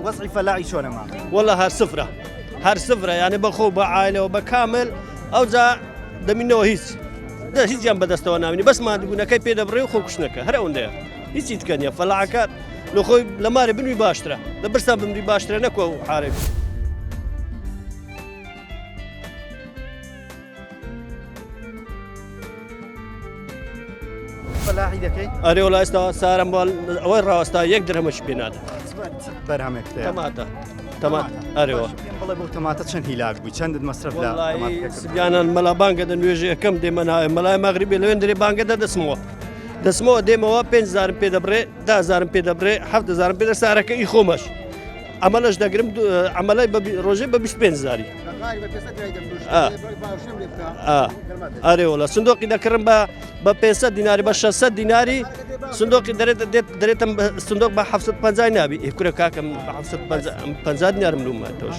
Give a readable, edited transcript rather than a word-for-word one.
وضعی فەلاحی چۆنە ماڵ؟ والله هەر سفرە یعنی بەخۆ بە عایلەوە بە کامل ئەو جا دەمینەوە هیچیان بەدەستەوە نامینی بەس مادبوونەکەی پێ دەبڕێ و خۆکوشتنەکە هەر ئەوەندەیە هیچی تکە نیە فەلاحەکە لە خۆی لە مارە بنووی باشترە لە برسان بمری باشترە نەکوە و حارێک فەلاحی دەکەی؟ ئەرێ وڵای ئێستا سارم ئەوەی ڕاوەستا 1 درهەمەش پێ نادە بەرهەمێک تەماتە ئەرێەوە بڵێ بۆ تەماتە چەند هیلاک بووی چەندت مەسرف لە سبیانان مەلا بانگەدە نوێژە یەکەم دێمەناوێ مەلای مەغریبی لەوێن درێ بانگەدە دەسمەوە دێمەوە 5,000 پێ دەبڕێ 10,000 پێ دەبڕێ 7,000 پێ سارەکە ئی خۆمەش ئەمەلەش دەگرم ئەمەلای ڕۆژێ بە 25,000 ئەرێوەڵە سندۆقی دەکڕم بە 500 دیناری بە 600 دیناری سندۆقی دەرێتم سندۆق بە 750 نابی ئێکورە کاکەم بە 750 دینارم لومە تۆش